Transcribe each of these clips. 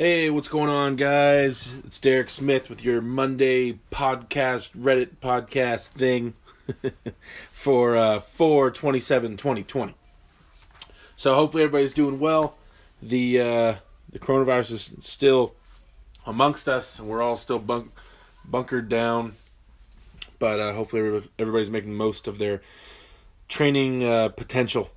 Hey, what's going on, guys? It's Derek Smith with your Monday podcast, Reddit podcast thing for 4/27/2020. So hopefully everybody's doing well. The coronavirus is still amongst us, and we're all still bunkered down. But hopefully everybody's making the most of their training potential.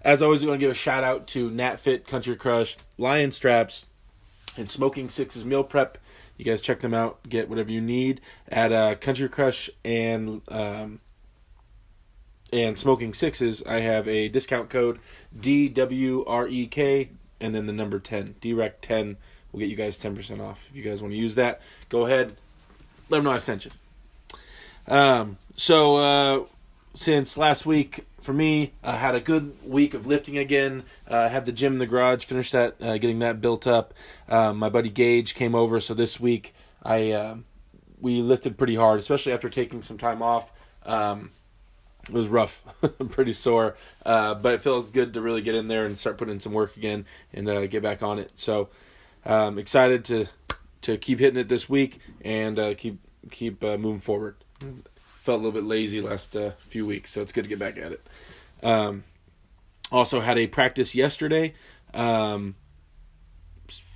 As always, we want to give a shout out to NatFit, Country Crush, Lion Straps, and Smoking Sixes Meal Prep. You guys check them out. Get whatever you need at Country Crush and Smoking Sixes. I have a discount code DWREK and then the number 10. DREC10 will get you guys 10% off. If you guys want to use that, go ahead. Let them know I sent you. Since last week, for me, I had a good week of lifting again. Had the gym in the garage, finished that, getting that built up. My buddy Gage came over, so this week we lifted pretty hard, especially after taking some time off. It was rough, pretty sore, but it feels good to really get in there and start putting in some work again and get back on it. So excited to keep hitting it this week and keep moving forward. Felt a little bit lazy last few weeks, so it's good to get back at it. Also had a practice yesterday.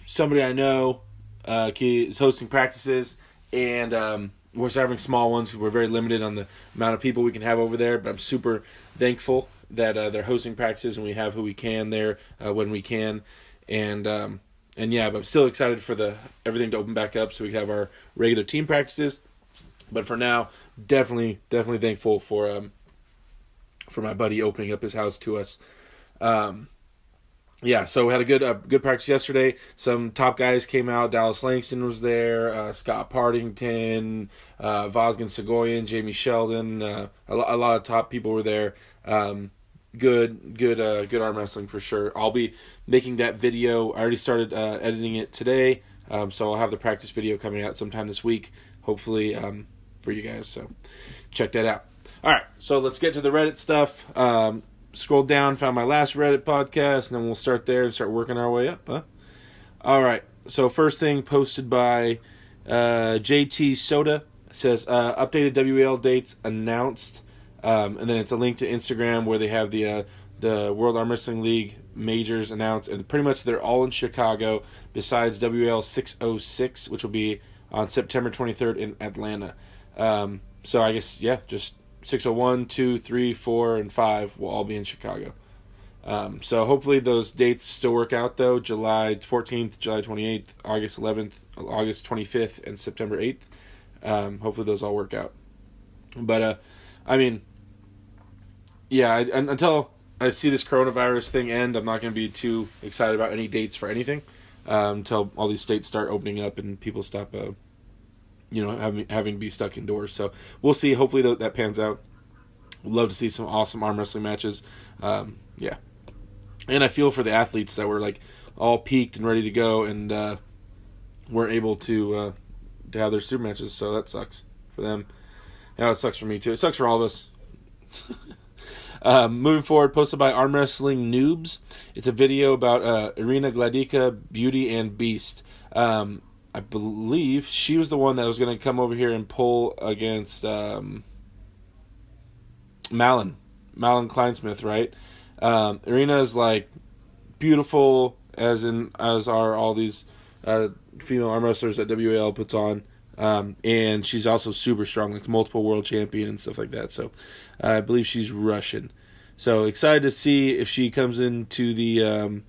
Somebody I know is hosting practices, and we're having small ones because we're very limited on the amount of people we can have over there, but I'm super thankful that they're hosting practices and we have who we can there when we can. And yeah, but I'm still excited for everything to open back up so we can have our regular team practices. But for now, definitely thankful for my buddy opening up his house to us. So we had a good practice yesterday. Some top guys came out. Dallas Langston was there. Scott Partington, Vosgen Segoyan, Jamie Sheldon. A lot of top people were there. Good arm wrestling for sure. I'll be making that video. I already started editing it today, so I'll have the practice video coming out sometime this week, hopefully for you guys. So check that out. All right, so let's get to the Reddit stuff. Scrolled down, found my last Reddit podcast, and then we'll start there and start working our way up. Huh? All right, so first thing posted by JT Soda says updated WAL dates announced, and then it's a link to Instagram where they have the World Arm Wrestling League majors announced, and pretty much they're all in Chicago besides WAL 606, which will be on September 23rd in Atlanta. So I guess, just 601, 2, 3, 4, and 5 will all be in Chicago. So hopefully those dates still work out, though. July 14th, July 28th, August 11th, August 25th, and September 8th. Hopefully those all work out. But, until I see this coronavirus thing end, I'm not going to be too excited about any dates for anything until all these states start opening up and people stop having to be stuck indoors. So we'll see. Hopefully that pans out. Love to see some awesome arm wrestling matches. And I feel for the athletes that were like all peaked and ready to go and weren't able to have their super matches. So that sucks for them. Yeah, it sucks for me too. It sucks for all of us. Moving forward, posted by Arm Wrestling Noobs. It's a video about Irina Gladica, Beauty and Beast. I believe she was the one that was going to come over here and pull against Malin Kleinsmith, right? Irina is like beautiful, as are all these female arm wrestlers that WAL puts on, and she's also super strong, like multiple world champion and stuff like that. So I believe she's Russian. So excited to see if she comes into the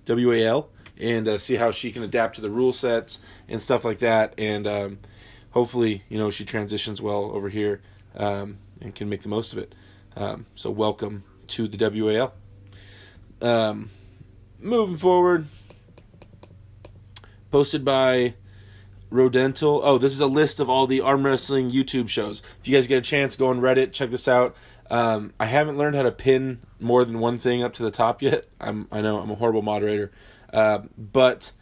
WAL. And see how she can adapt to the rule sets and stuff like that. And hopefully, she transitions well over here and can make the most of it. So welcome to the WAL. Moving forward, posted by Rodental. Oh, this is a list of all the arm wrestling YouTube shows. If you guys get a chance, go on Reddit, check this out. I haven't learned how to pin more than one thing up to the top yet. I know I'm a horrible moderator. But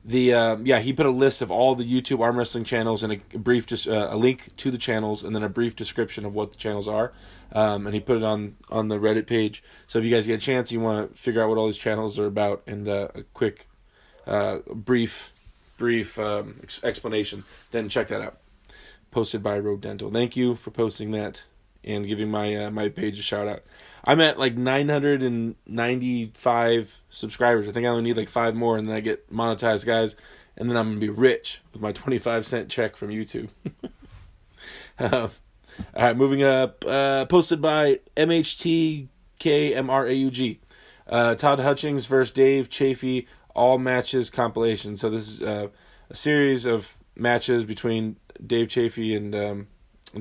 he put a list of all the YouTube arm wrestling channels and a brief, just a link to the channels and then a brief description of what the channels are. And he put it on the Reddit page. So if you guys get a chance, you want to figure out what all these channels are about and a quick, brief explanation, then check that out. Posted by Road Dental. Thank you for posting that and giving my page a shout out. I'm at like 995 subscribers. I think I only need like 5 more and then I get monetized, guys. And then I'm going to be rich with my 25-cent check from YouTube. All right, moving up. Posted by MHTKMRAUG. Todd Hutchings versus Dave Chafee, all matches compilation. So this is a series of matches between Dave Chafee and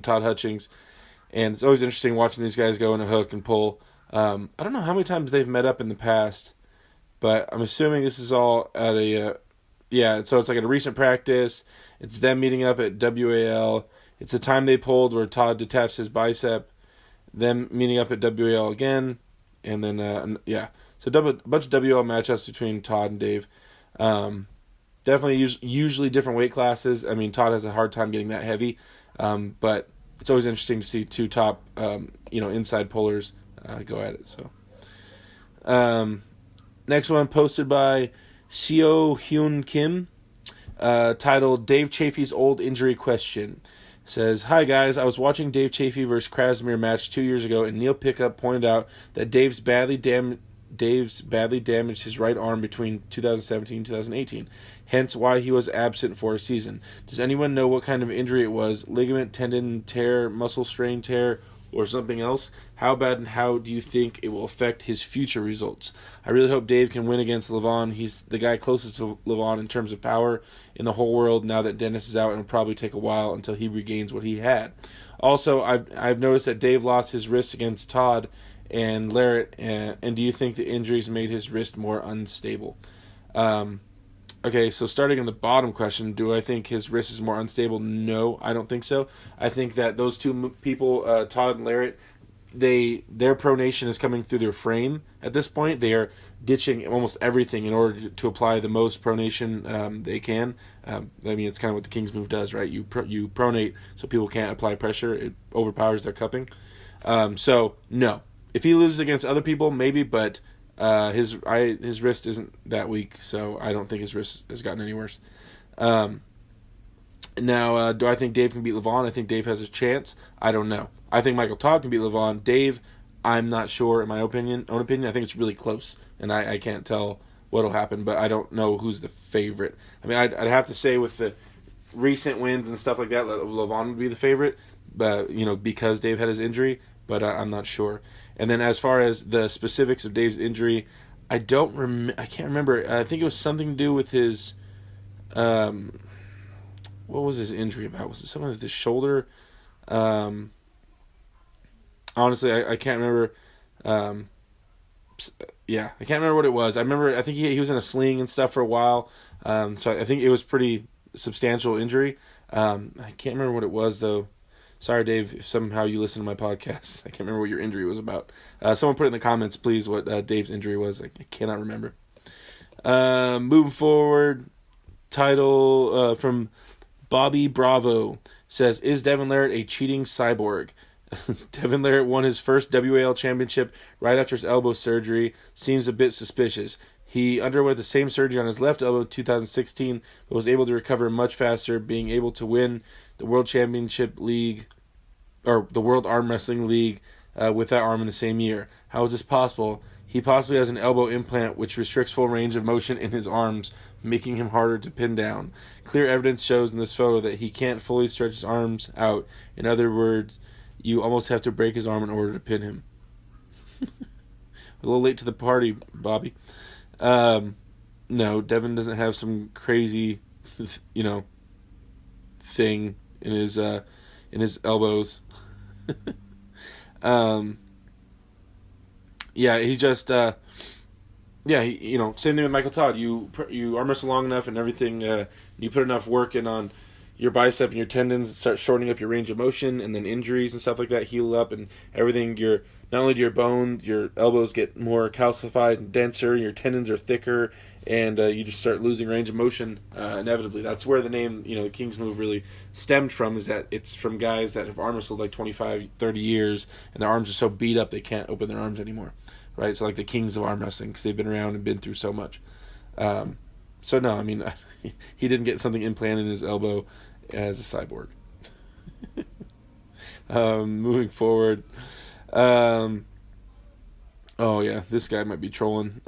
Todd Hutchings. And it's always interesting watching these guys go in a hook and pull. I don't know how many times they've met up in the past, but I'm assuming this is all at a... so it's like at a recent practice. It's them meeting up at WAL. It's the time they pulled where Todd detached his bicep. Them meeting up at WAL again. And then, So a bunch of WL matchups between Todd and Dave. Definitely usually different weight classes. I mean, Todd has a hard time getting that heavy. But it's always interesting to see two top, inside pullers go at it. So, next one posted by Seo Hyun Kim, titled "Dave Chafee's Old Injury Question." Says, "Hi guys, I was watching Dave Chafee versus Krasmir match 2 years ago, and Neil Pickup pointed out that Dave's badly damaged his right arm between 2017 and 2018, hence why he was absent for a season. Does anyone know what kind of injury it was? Ligament, tendon tear, muscle strain tear, or something else? How bad and how do you think it will affect his future results? I really hope Dave can win against Levon. He's the guy closest to Levon in terms of power in the whole world now that Dennis is out, and it'll probably take a while until he regains what he had. Also, I've noticed that Dave lost his wrist against Todd and Larrett, and do you think the injuries made his wrist more unstable?" Okay, so starting on the bottom question, do I think his wrist is more unstable? No, I don't think so. I think that those two people, Todd and Larrett, their pronation is coming through their frame at this point. They are ditching almost everything in order to apply the most pronation they can. I mean, it's kind of what the King's move does, right? You pronate so people can't apply pressure. It overpowers their cupping. So, no. If he loses against other people, maybe, but his wrist isn't that weak, so I don't think his wrist has gotten any worse. Now, do I think Dave can beat Levon? I think Dave has a chance. I don't know. I think Michael Todd can beat Levon. Dave, I'm not sure. In my own opinion, I think it's really close, and I can't tell what'll happen. But I don't know who's the favorite. I mean, I'd have to say with the recent wins and stuff like that, Levon would be the favorite. But because Dave had his injury, but I'm not sure. And then as far as the specifics of Dave's injury, I can't remember. I think it was something to do with his, what was his injury about? Was it something with his shoulder? Honestly, I can't remember. I can't remember what it was. I think he was in a sling and stuff for a while. So I think it was pretty substantial injury. I can't remember what it was though. Sorry, Dave, if somehow you listen to my podcast. I can't remember what your injury was about. Someone put in the comments, please, what Dave's injury was. I cannot remember. Moving forward, title from Bobby Bravo says, "Is Devin Larrett a cheating cyborg?" Devin Larrett won his first WAL championship right after his elbow surgery. Seems a bit suspicious. He underwent the same surgery on his left elbow in 2016, but was able to recover much faster, being able to win the World Championship League, or the World Arm Wrestling League, with that arm in the same year. How is this possible? He possibly has an elbow implant which restricts full range of motion in his arms, making him harder to pin down. Clear evidence shows in this photo that he can't fully stretch his arms out. In other words, you almost have to break his arm in order to pin him. A little late to the party, Bobby. No, Devin doesn't have some crazy, thing in his elbows. He just same thing with Michael Todd. You arm wrestle long enough and everything. You put enough work in on your bicep and your tendons, start shortening up your range of motion, and then injuries and stuff like that heal up, and everything. Not only do your bone, your elbows get more calcified and denser, your tendons are thicker, and you just start losing range of motion inevitably. That's where the name, the King's Move really stemmed from, is that it's from guys that have arm wrestled like 25, 30 years, and their arms are so beat up they can't open their arms anymore, right? So like the kings of arm wrestling, because they've been around and been through so much. So no, I mean, he didn't get something implanted in his elbow as a cyborg. Moving forward. Oh yeah, this guy might be trolling.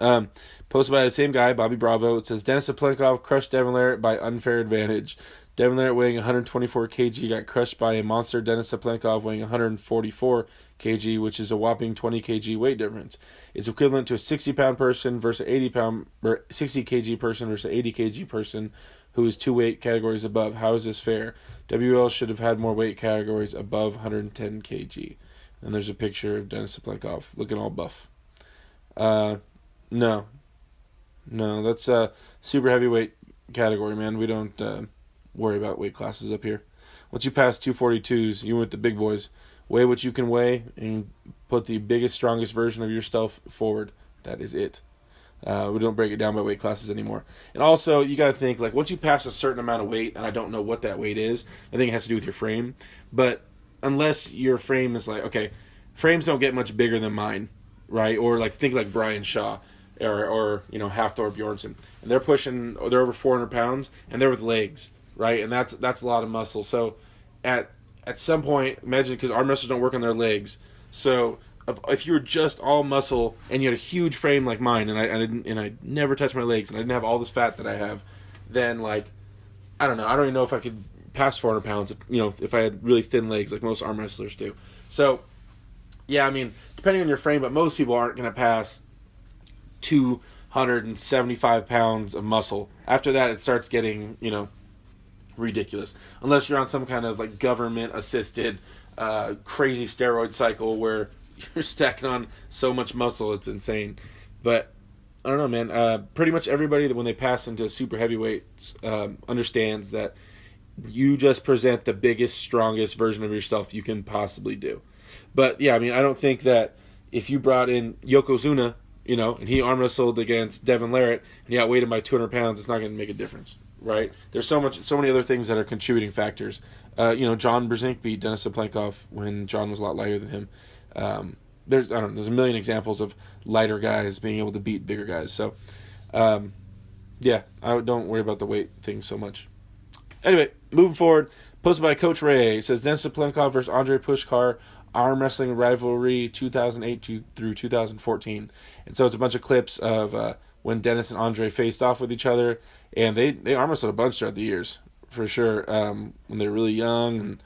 Posted by the same guy, Bobby Bravo. It says, Denis Saplenkov crushed Devin Larratt by unfair advantage. Devin Larratt, weighing 124 kg, got crushed by a monster Denis Saplenkov weighing 144 kg, which is a whopping 20 kg weight difference. It's equivalent to a 60-pound person versus 60 kg person versus 80 kg person who is 2 weight categories above. How is this fair? WL should have had more weight categories above 110 kg. And there's a picture of Denis Saplenkov looking all buff. No, that's a super heavyweight category, man. We don't worry about weight classes up here. Once you pass 242s, you're with the big boys. Weigh what you can weigh and put the biggest, strongest version of yourself forward. That is it. We don't break it down by weight classes anymore. And also, you got to think, like, once you pass a certain amount of weight, and I don't know what that weight is, I think it has to do with your frame, but unless your frame is like, okay, frames don't get much bigger than mine, right? Or like, think like Brian Shaw or Hafthor Bjornsson, and they're over 400 pounds, and they're with legs, right? And that's a lot of muscle. So at some point, imagine, because arm wrestlers don't work on their legs, so if you were just all muscle and you had a huge frame like mine, and I never touched my legs, and I didn't have all this fat that I have, then like, I don't know. I don't even know if I could pass 400 pounds, if I had really thin legs like most arm wrestlers do. So, yeah, I mean, depending on your frame, but most people aren't going to pass 275 pounds of muscle. After that, it starts getting, ridiculous. Unless you're on some kind of like government-assisted crazy steroid cycle where you're stacking on so much muscle, it's insane. But I don't know, man. Pretty much everybody that when they pass into super heavyweights understands that you just present the biggest, strongest version of yourself you can possibly do. But yeah, I mean, I don't think that if you brought in Yokozuna, and he arm wrestled against Devin Larratt and he outweighed him by 200 pounds, it's not going to make a difference, right? There's so many other things that are contributing factors. John Brzezinski beat Denis Saplenkov when John was a lot lighter than him. There's a million examples of lighter guys being able to beat bigger guys. So, yeah, I don't worry about the weight thing so much. Anyway, moving forward, posted by Coach Ray. It says, Denis Saplenkov versus Andrei Pushkar, arm wrestling rivalry 2008 through 2014. And so it's a bunch of clips of when Dennis and Andre faced off with each other. And they arm wrestled a bunch throughout the years, for sure, when they were really young.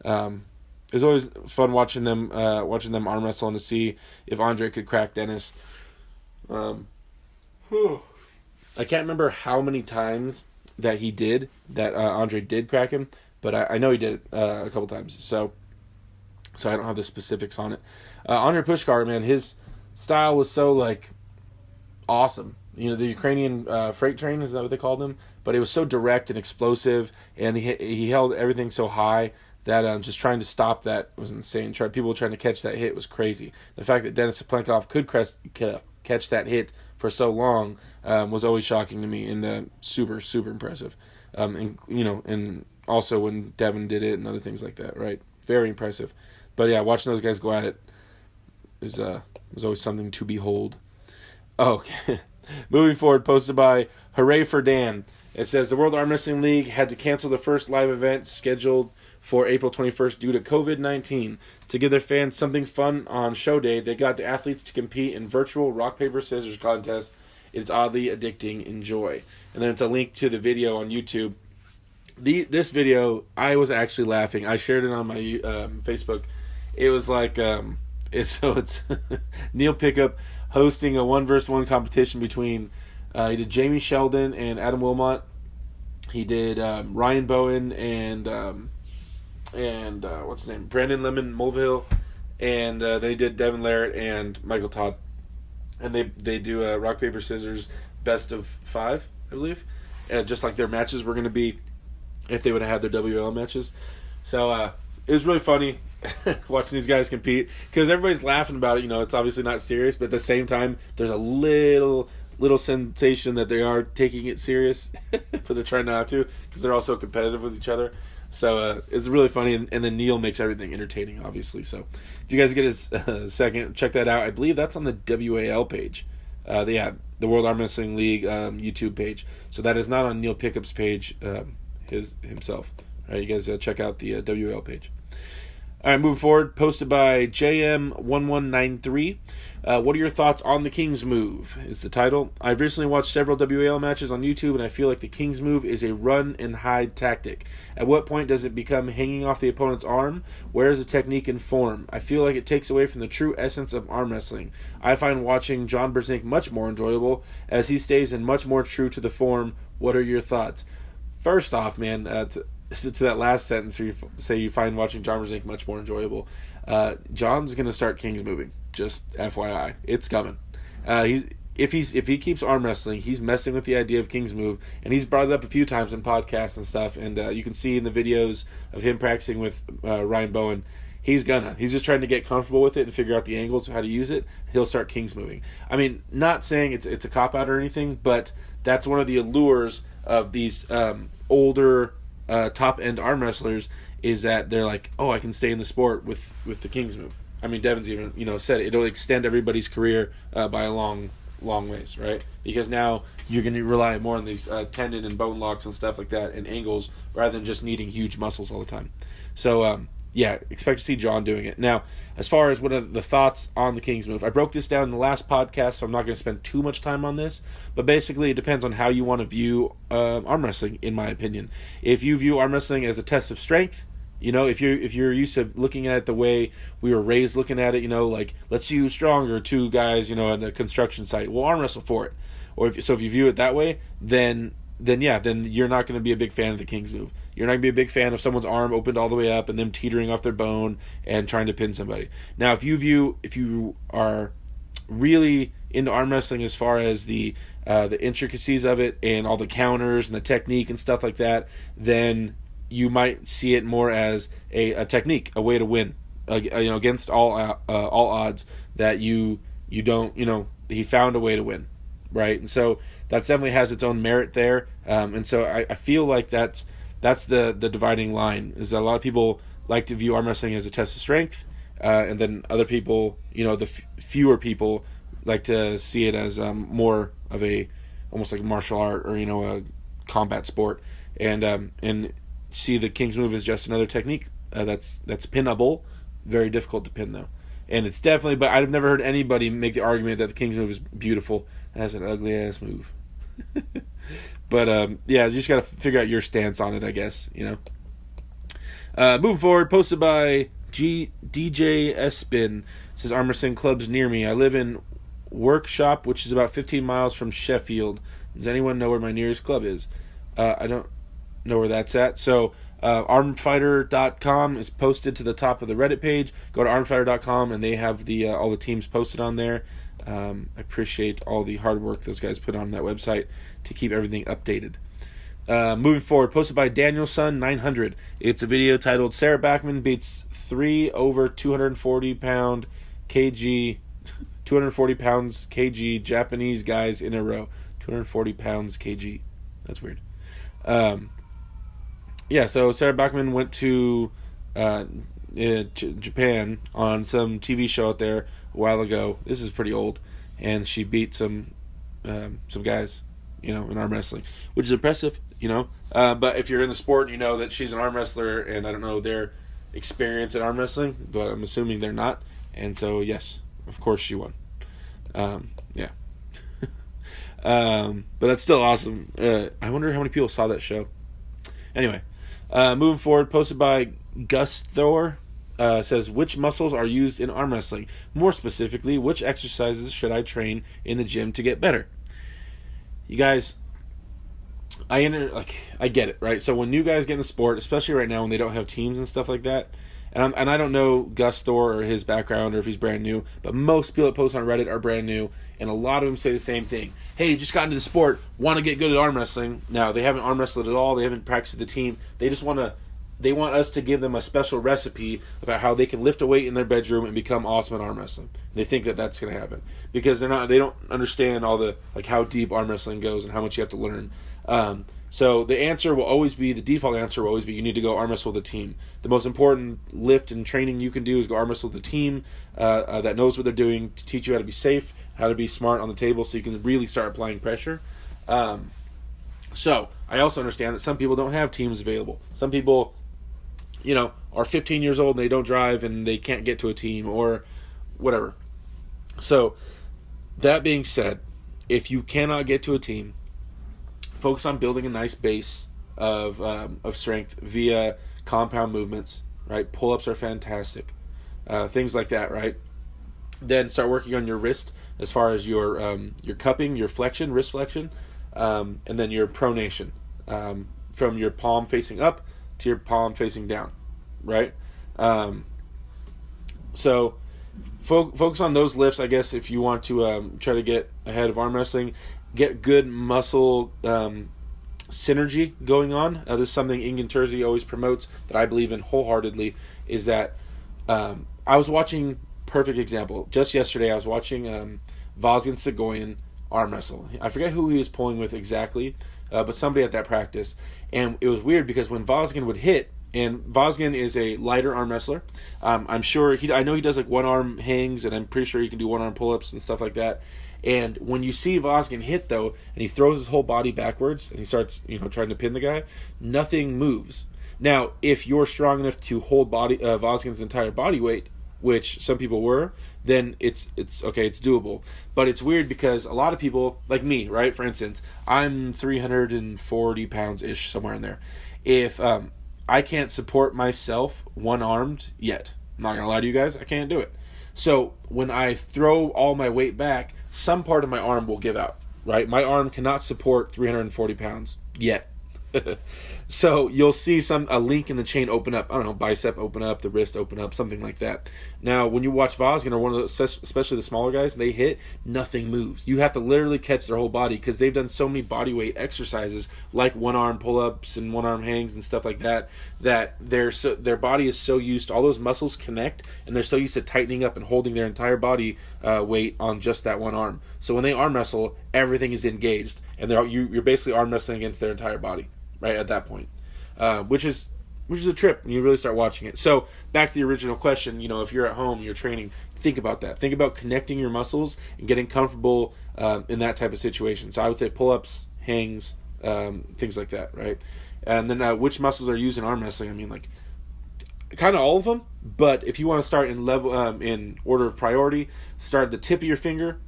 And it was always fun watching them arm wrestle and to see if Andre could crack Dennis. I can't remember how many times that Andre did crack him, but I know he did it a couple times. So I don't have the specifics on it. Andrei Pushkar, man, his style was so like awesome. The Ukrainian freight train, is that what they called him? But it was so direct and explosive, and he held everything so high that just trying to stop that was insane. People trying to catch that hit was crazy. The fact that Denis Saplenkov could catch that hit for so long was always shocking to me, and super, super impressive. And also when Devin did it and other things like that, right? Very impressive. But yeah, watching those guys go at it was always something to behold. Okay. Moving forward, posted by Hooray for Dan. It says the World Arm Wrestling League had to cancel the first live event scheduled for April 21st due to COVID-19. To give their fans something fun on show day, they got the athletes to compete in virtual rock, paper, scissors contest. It's oddly addicting. Enjoy. And then it's a link to the video on YouTube. This video, I was actually laughing. I shared it on my Facebook. It was like, it's Neil Pickup hosting a 1-versus-1 competition between, he did Jamie Sheldon and Adam Wilmot. He did Ryan Bowen and what's his name? Brandon Lemon Mulvihill. And then he did Devin Larratt and Michael Todd. And they do a rock, paper, scissors best of 5, I believe. Just like their matches were going to be. if they would have had their WL matches. So it was really funny watching these guys compete because everybody's laughing about it. It's obviously not serious, but at the same time, there's a little sensation that they are taking it serious, but they're trying not to because they're also competitive with each other. So it's really funny, and then Neil makes everything entertaining, obviously. So if you guys get a second, check that out. I believe that's on the WAL page. The World Arm Wrestling League YouTube page. So that is not on Neil Pickup's page himself. All right, you guys check out the WAL page. All right, moving forward, posted by JM1193. What are your thoughts on the King's Move is the title. I've recently watched several WAL matches on YouTube, and I feel like the King's Move is a run and hide tactic. At what point does it become hanging off the opponent's arm? Where is the technique and form? I feel like it takes away from the true essence of arm wrestling. I find watching John Brzezinski much more enjoyable, as he stays in much more true to the form. What are your thoughts? First off, man, to that last sentence where you say you find watching John Brzezinski much more enjoyable, John's going to start King's moving. Just FYI, it's coming. If he keeps arm wrestling, he's messing with the idea of King's move, and he's brought it up a few times in podcasts and stuff. And you can see in the videos of him practicing with Ryan Bowen, he's just trying to get comfortable with it and figure out the angles of how to use it. He'll start King's moving. I mean, not saying it's a cop out or anything, but that's one of the allures of these older top end arm wrestlers is that they're like, oh, I can stay in the sport with the King's move. I mean, Devin's even said it'll extend everybody's career by a long ways, right? Because now you're going to rely more on these tendon and bone locks and stuff like that and angles rather than just needing huge muscles all the time. So expect to see John doing it. Now, as far as what are the thoughts on the King's move, I broke this down in the last podcast, so I'm not going to spend too much time on this. But basically, it depends on how you want to view arm wrestling, in my opinion. If you view arm wrestling as a test of strength, if you're used to looking at it the way we were raised looking at it, like let's see who's stronger, two guys, at a construction site, we'll arm wrestle for it. Or if you view it that way, then you're not going to be a big fan of the King's move. You're not going to be a big fan of someone's arm opened all the way up and them teetering off their bone and trying to pin somebody. Now, if you are really into arm wrestling as far as the intricacies of it and all the counters and the technique and stuff like that, then you might see it more as a technique, a way to win, against all odds. That you don't, he found a way to win, right? And so that definitely has its own merit there. And so I feel like that's the dividing line, is that a lot of people like to view arm wrestling as a test of strength, and then other people, the fewer people like to see it as more of a almost like a martial art or a combat sport, and see the King's move as just another technique that's pinnable. Very difficult to pin though, and it's definitely. But I've never heard anybody make the argument that the King's move is beautiful and has an ugly ass move. But you just gotta figure out your stance on it, I guess. Moving forward, posted by DJ Espin, says arm wrestling clubs near me. I live in Workshop, which is about 15 miles from Sheffield. Does anyone know where my nearest club is? I don't know where that's at. So armfighter.com is posted to the top of the Reddit page. Go to armfighter.com and they have all the teams posted on there. I appreciate all the hard work those guys put on that website to keep everything updated. Moving forward, posted by Danielson900. It's a video titled Sarah Backman beats 3 over 240 pounds kg Japanese guys in a row. 240 pounds kg. That's weird. So Sarah Bachman went to Japan on some TV show out there a while ago. This is pretty old, and she beat some guys, in arm wrestling, which is impressive, But if you're in the sport, you know that she's an arm wrestler, and I don't know their experience in arm wrestling, but I'm assuming they're not, and so yes, of course she won. But that's still awesome. I wonder how many people saw that show. Anyway, moving forward, posted by Gus Thor, says, which muscles are used in arm wrestling? More specifically, which exercises should I train in the gym to get better? You guys, I get it, right? So when new guys get in the sport, especially right now when they don't have teams and stuff like that, and I don't know Gus Thor or his background or if he's brand new, but most people that post on Reddit are brand new, and a lot of them say the same thing. Hey, just got into the sport, want to get good at arm wrestling. Now, they haven't arm wrestled at all. They haven't practiced with the team. They want us to give them a special recipe about how they can lift a weight in their bedroom and become awesome at arm wrestling. They think that that's going to happen because they don't understand all the how deep arm wrestling goes and how much you have to learn. So the default answer will always be you need to go arm wrestle with a team. The most important lift and training you can do is go arm wrestle with a team that knows what they're doing to teach you how to be safe, how to be smart on the table, so you can really start applying pressure. So I also understand that some people don't have teams available. Some people, are 15 years old and they don't drive and they can't get to a team or whatever. So that being said, if you cannot get to a team, focus on building a nice base of strength via compound movements, right? Pull-ups are fantastic. Things like that, right? Then start working on your wrist as far as your cupping, your flexion, wrist flexion, and then your pronation, from your palm facing up to your palm facing down, right? So focus on those lifts, I guess, if you want to try to get ahead of arm wrestling. Get good muscle synergy going on. This is something Ingen Terzi always promotes that I believe in wholeheartedly, is that I was watching, perfect example, just yesterday I was watching Vazgen Segoyan arm wrestle. I forget who he was pulling with exactly, but somebody at that practice. And it was weird because when Vazgen would hit, and Vazgen is a lighter arm wrestler. I'm sure I know he does like one arm hangs, and I'm pretty sure he can do one arm pull-ups and stuff like that. And when you see Vazgen hit though, and he throws his whole body backwards and he starts, trying to pin the guy, nothing moves. Now, if you're strong enough to hold Vazgen's entire body weight, which some people were, then it's okay, it's doable. But it's weird because a lot of people, like me, right? For instance, I'm 340 pounds ish, somewhere in there. If I can't support myself one-armed yet, I'm not gonna lie to you guys, I can't do it. So when I throw all my weight back, some part of my arm will give out, right? My arm cannot support 340 pounds yet. So you'll see a link in the chain open up. I don't know, bicep open up, the wrist open up, something like that. Now, when you watch Vazgen or one of those, especially the smaller guys, they hit, nothing moves. You have to literally catch their whole body because they've done so many body weight exercises like one arm pull-ups and one arm hangs and stuff like that, that their body is so used to, all those muscles connect, and they're so used to tightening up and holding their entire body weight on just that one arm. So when they arm wrestle, everything is engaged, and you're basically arm wrestling against their entire body. Right at that point, which is a trip when you really start watching it. So back to the original question, if you're at home, you're training, think about that. Think about connecting your muscles and getting comfortable in that type of situation. So I would say pull-ups, hangs, things like that, right? And then which muscles are used in arm wrestling? I mean, like kind of all of them. But if you want to start in order of priority, start at the tip of your finger.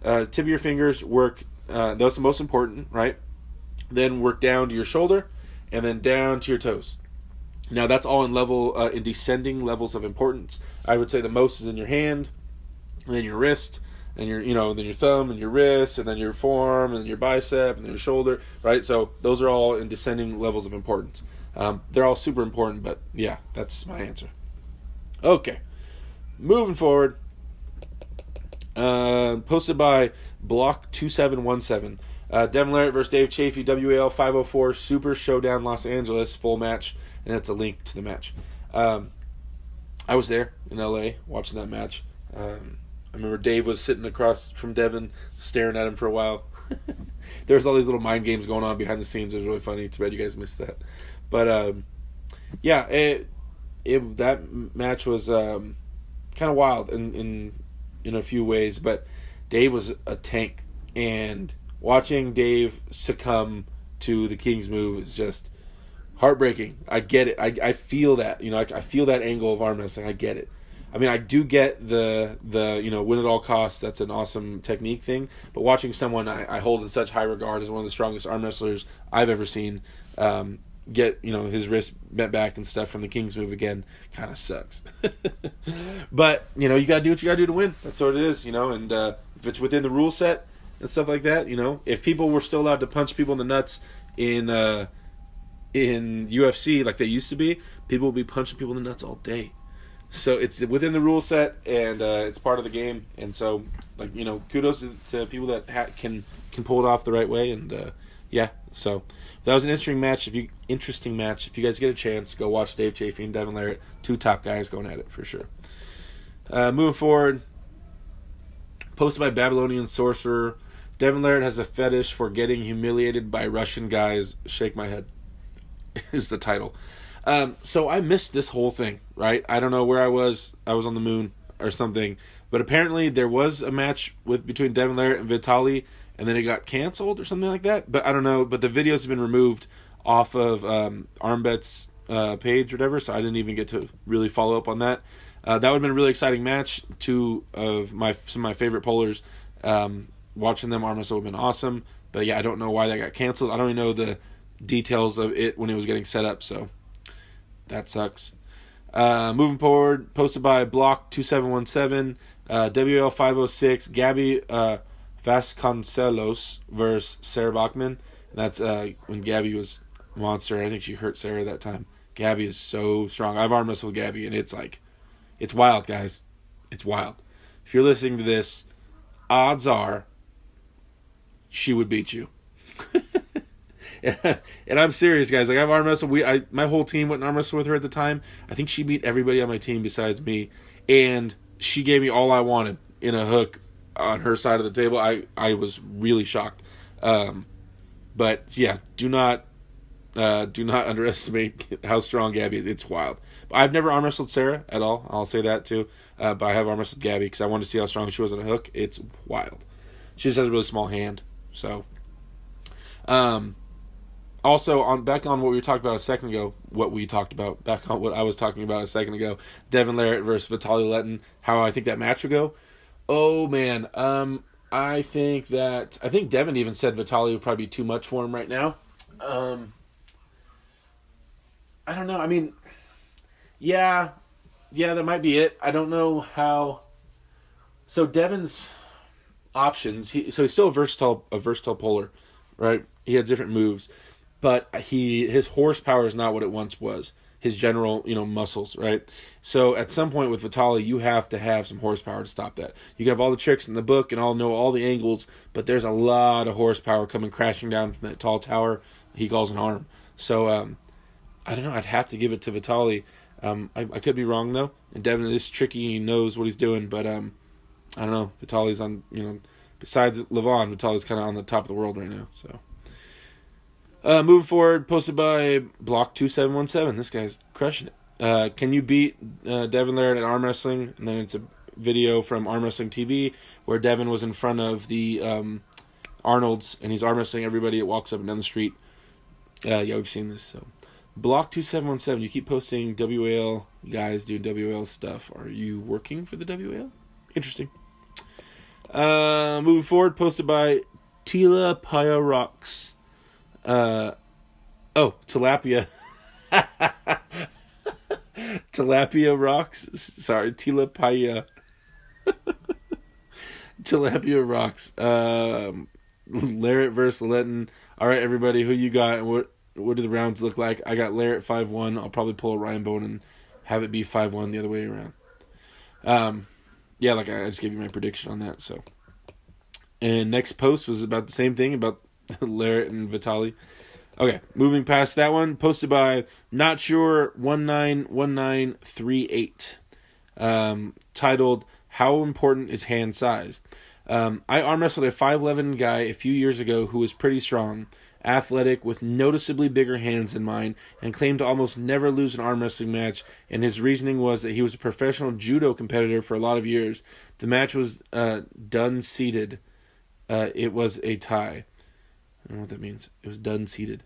Tip of your fingers work. That's the most important, right? Then work down to your shoulder, and then down to your toes. Now that's all in descending levels of importance. I would say the most is in your hand, and then your wrist, and then your thumb and your wrist, and then your forearm, and then your bicep, and then your shoulder. Right. So those are all in descending levels of importance. They're all super important, but yeah, that's my answer. Okay, moving forward. Posted by Block 2717. Devin Larratt versus Dave Chafee, WAL 504 Super Showdown Los Angeles, full match, and that's a link to the match. I was there in LA watching that match. I remember Dave was sitting across from Devin, staring at him for a while. There was all these little mind games going on behind the scenes. It was really funny. Too bad you guys missed that. But yeah, that match was kind of wild in a few ways. But Dave was a tank, and watching Dave succumb to the King's move is just heartbreaking. I get it. I feel that. I feel that angle of arm wrestling. I get it. I mean, I do get the win at all costs. That's an awesome technique thing. But watching someone I hold in such high regard as one of the strongest arm wrestlers I've ever seen get his wrist bent back and stuff from the King's move again kind of sucks. But you gotta do what you gotta do to win. That's what it is. And if it's within the rule set and stuff like that, if people were still allowed to punch people in the nuts in UFC like they used to be, people would be punching people in the nuts all day. So it's within the rule set, and it's part of the game. And so, like, kudos to people that can pull it off the right way. And yeah, so that was an interesting match. If you guys get a chance, go watch Dave Chafee and Devin Larratt, two top guys going at it for sure. Moving forward, posted by Babylonian Sorcerer. Devin Larratt has a fetish for getting humiliated by Russian guys. Shake my head is the title. So I missed this whole thing, right? I don't know where I was. I was on the moon or something. But apparently there was a match between Devin Larratt and Vitaly, and then it got canceled or something like that. But I don't know. But the videos have been removed off of Armbet's page or whatever, so I didn't even get to really follow up on that. That would have been a really exciting match. Two of some of my favorite pullers. Watching them arm wrestle would have been awesome. But yeah, I don't know why that got canceled. I don't even know the details of it when it was getting set up, so that sucks. Moving forward, posted by Block 2717, WL 506, Gabby Vasconcelos versus Sarah Bachman. And that's when Gabby was a monster. I think she hurt Sarah that time. Gabby is so strong. I've arm wrestled Gabby, and it's wild, guys. It's wild. If you're listening to this, odds are she would beat you. And I'm serious, guys. Like, I've arm wrestled. My whole team went and arm wrestled with her at the time. I think she beat everybody on my team besides me, and she gave me all I wanted in a hook on her side of the table. I was really shocked. But yeah, do not underestimate how strong Gabby is. It's wild. I've never arm wrestled Sarah at all. I'll say that too. But I have arm wrestled Gabby because I wanted to see how strong she was on a hook. It's wild. She just has a really small hand. So, also back on what we were talking about a second ago. Back on what I was talking about a second ago. Devin Larratt versus Vitaly Letin. How I think that match would go. Oh man. I think Devin even said Vitaly would probably be too much for him right now. I don't know. I mean, yeah, that might be it. I don't know how. So Devin's options. He's still a versatile puller, right? He had different moves, but his horsepower is not what it once was. His general, muscles, right? So at some point with Vitaly, you have to have some horsepower to stop that. You can have all the tricks in the book and know all the angles, but there's a lot of horsepower coming crashing down from that tall tower he calls an arm. So I don't know. I'd have to give it to Vitaly. I could be wrong though. And Devin is tricky. He knows what he's doing, but I don't know. Vitaly's on. Besides Levon, Vitaly's kind of on the top of the world right now. So. Moving forward, posted by Block 2717. This guy's crushing it. Can you beat Devin Larratt at arm wrestling? And then it's a video from Arm Wrestling TV where Devin was in front of the Arnolds and he's arm wrestling everybody that walks up and down the street. Yeah, we've seen this. So, Block 2717. You keep posting WAL guys doing WAL stuff. Are you working for the WAL? Interesting. Moving forward, posted by Tila Paya Rocks. Tilapia. Tilapia Rocks. Sorry, Tilapia. Tilapia Rocks. Larratt versus Letin. All right, everybody, who you got and what do the rounds look like? I got Larratt 5-1. I'll probably pull a Ryan Bone and have it be 5-1 the other way around. Yeah, like I just gave you my prediction on that. So, and next post was about the same thing about Larratt and Vitaly. Okay, moving past that one, posted by Not Sure 191938, titled "How Important Is Hand Size?" I arm wrestled a 5'11" guy a few years ago who was pretty strong, athletic, with noticeably bigger hands than mine, and claimed to almost never lose an arm wrestling match. And his reasoning was that he was a professional judo competitor for a lot of years. The match was done seated. It was a tie. I don't know what that means. It was done seated.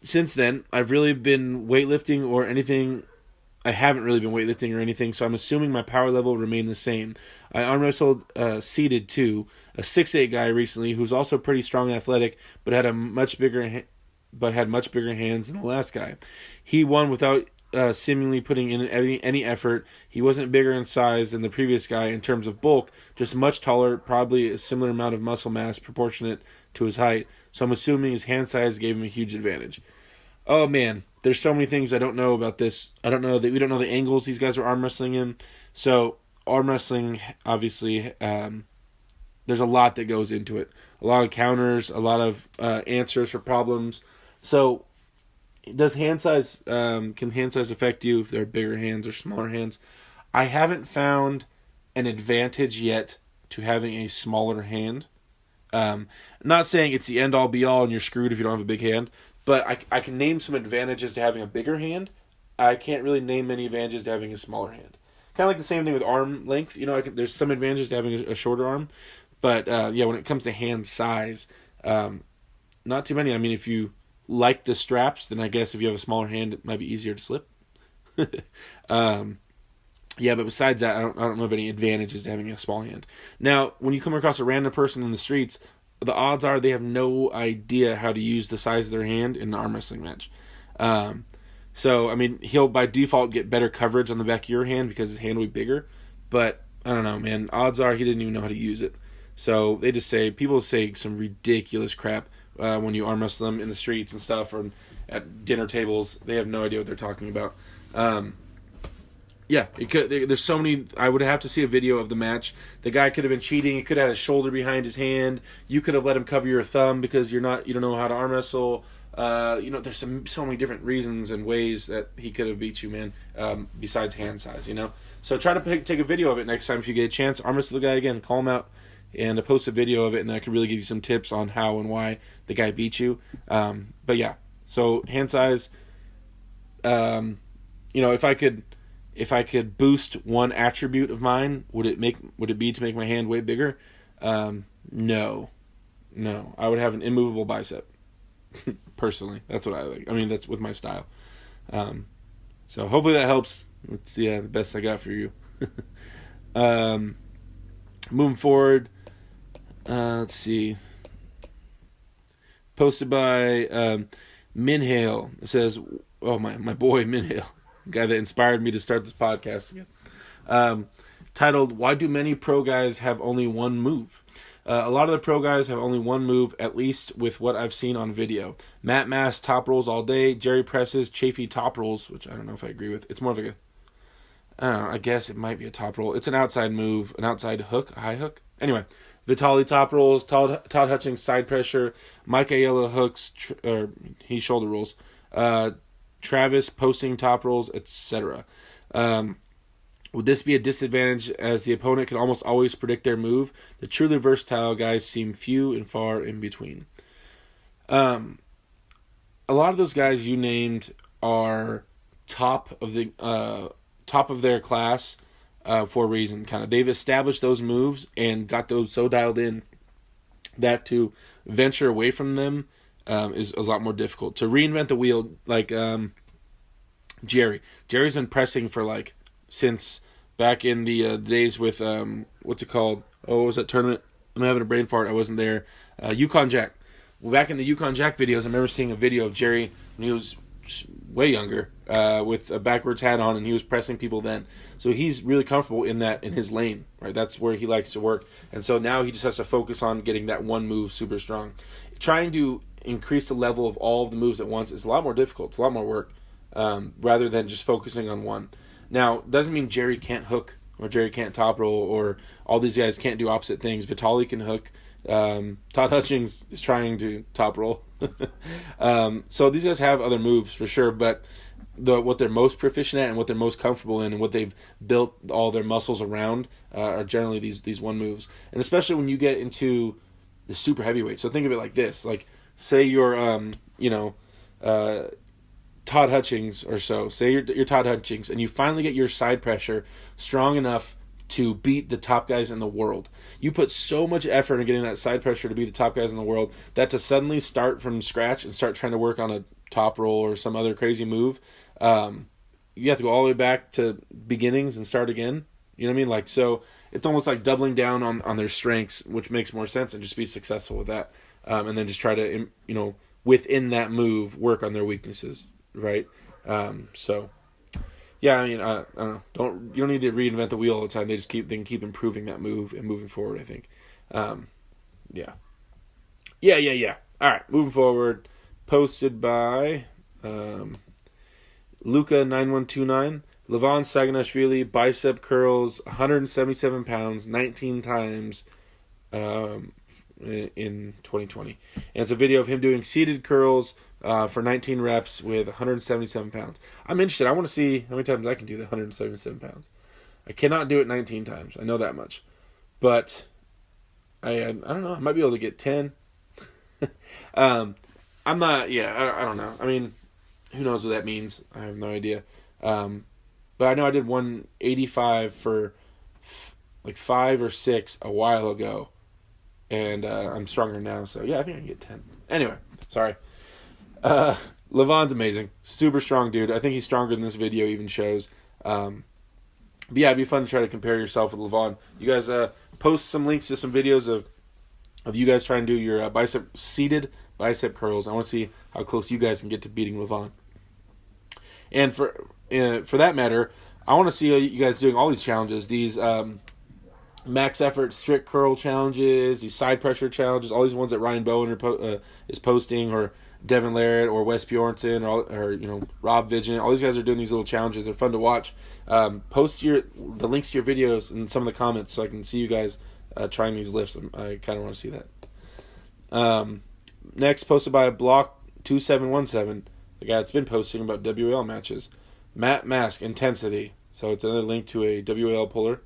Since then, I've really been weightlifting or anything. I haven't really been weightlifting or anything, so I'm assuming my power level remained the same. I arm wrestled seated too, a 6'8" guy recently who's also pretty strong and athletic, but had much bigger hands than the last guy. He won without seemingly putting in any effort. He wasn't bigger in size than the previous guy in terms of bulk, just much taller, probably a similar amount of muscle mass proportionate to his height. So I'm assuming his hand size gave him a huge advantage. Oh man, there's so many things I don't know about this. I don't know that we don't know the angles these guys are arm wrestling in. So arm wrestling, obviously, there's a lot that goes into it. A lot of counters, a lot of answers for problems. So does hand size can hand size affect you if they're bigger hands or smaller hands? I haven't found an advantage yet to having a smaller hand. Not saying it's the end all be all and you're screwed if you don't have a big hand, but I can name some advantages to having a bigger hand. I can't really name many advantages to having a smaller hand. Kind of like the same thing with arm length. There's some advantages to having a shorter arm, but yeah, when it comes to hand size, not too many. I mean, if you like the straps, then I guess if you have a smaller hand, it might be easier to slip. Yeah, but besides that, I don't know of any advantages to having a small hand. Now, when you come across a random person in the streets, the odds are they have no idea how to use the size of their hand in an arm wrestling match. So, I mean, he'll by default get better coverage on the back of your hand because his hand will be bigger. But, I don't know, man. Odds are he didn't even know how to use it. So, people say some ridiculous crap when you arm wrestle them in the streets and stuff or at dinner tables. They have no idea what they're talking about. Yeah, there's so many. I would have to see a video of the match. The guy could have been cheating. He could have had his shoulder behind his hand. You could have let him cover your thumb because you don't know how to arm wrestle. There's so many different reasons and ways that he could have beat you, man. Besides hand size, So try to take a video of it next time if you get a chance. Arm wrestle the guy again. Call him out and post a video of it, and then I can really give you some tips on how and why the guy beat you. But yeah, so hand size. If I could boost one attribute of mine, would it be to make my hand way bigger? No. I would have an immovable bicep. Personally, that's what I like. I mean, that's with my style. So hopefully that helps. It's the best I got for you. Moving forward, let's see. Posted by Minhale. It says, "Oh my boy Minhale." Guy that inspired me to start this podcast again. Titled, "Why do many pro guys have only one move?" A lot of the pro guys have only one move, at least with what I've seen on video. Mat Mass top rolls all day. Jerry presses, chafy top rolls, which I don't know if I agree with. It's more of like I don't know, I guess it might be a top roll. It's an outside move, an outside hook, a high hook. Anyway, Vitali top rolls, Todd Hutchings side pressure, Mike Ayala hooks, he shoulder rolls. Travis posting top rolls, etc. Would this be a disadvantage as the opponent can almost always predict their move? The truly versatile guys seem few and far in between. A lot of those guys you named are top of their class for a reason. Kind of, they've established those moves and got those so dialed in that to venture away from them is a lot more difficult. To reinvent the wheel, like Jerry's been pressing for since back in the days with what's it called? Oh, what was that tournament? I'm having a brain fart. I wasn't there. Yukon Jack. Well, back in the Yukon Jack videos, I remember seeing a video of Jerry when he was way younger with a backwards hat on, and he was pressing people then. So he's really comfortable in his lane, right? That's where he likes to work. And so now he just has to focus on getting that one move super strong. Trying to increase the level of all of the moves at once is a lot more difficult. It's a lot more work rather than just focusing on one. Now, doesn't mean Jerry can't hook or Jerry can't top roll or all these guys can't do opposite things. Vitali can hook. Todd Hutchings is trying to top roll. So these guys have other moves for sure, but what they're most proficient at and what they're most comfortable in and what they've built all their muscles around are generally these one moves. And especially when you get into the super heavyweight. So think of it like this. Like, say you're, Todd Hutchings or so. Say you're Todd Hutchings and you finally get your side pressure strong enough to beat the top guys in the world. You put so much effort in getting that side pressure to be the top guys in the world that to suddenly start from scratch and start trying to work on a top roll or some other crazy move, you have to go all the way back to beginnings and start again. You know what I mean? So it's almost like doubling down on their strengths, which makes more sense, and just be successful with that. And then just try to, within that move, work on their weaknesses, right? Yeah, I mean, I don't know. You don't need to reinvent the wheel all the time. They can keep improving that move and moving forward, I think. Yeah. All right, moving forward. Posted by Luca 9129. Levon Saganashvili bicep curls 177 pounds 19 times in 2020. And it's a video of him doing seated curls for 19 reps with 177 pounds. I'm interested. I want to see how many times I can do the 177 pounds. I cannot do it 19 times. I know that much. But I don't know. I might be able to get 10. I'm not, I don't know. I mean, who knows what that means? I have no idea. But I know I did 185 for like 5 or 6 a while ago. And I'm stronger now. So, yeah, I think I can get 10. Anyway, sorry. Levon's amazing. Super strong dude. I think he's stronger than this video even shows. But yeah, it'd be fun to try to compare yourself with Levon. You guys post some links to some videos of you guys trying to do your seated bicep curls. I want to see how close you guys can get to beating Levon. And for that matter, I want to see you guys doing all these challenges. These max effort strict curl challenges, these side pressure challenges, all these ones that Ryan Bowen is posting, or Devin Larratt, or Wes Bjornsson, or Rob Vigent. All these guys are doing these little challenges. They're fun to watch. Post the links to your videos in some of the comments so I can see you guys trying these lifts. I kind of want to see that. Next, posted by Block2717, the guy that's been posting about WL matches. Matt Mask Intensity. So it's another link to a WL puller.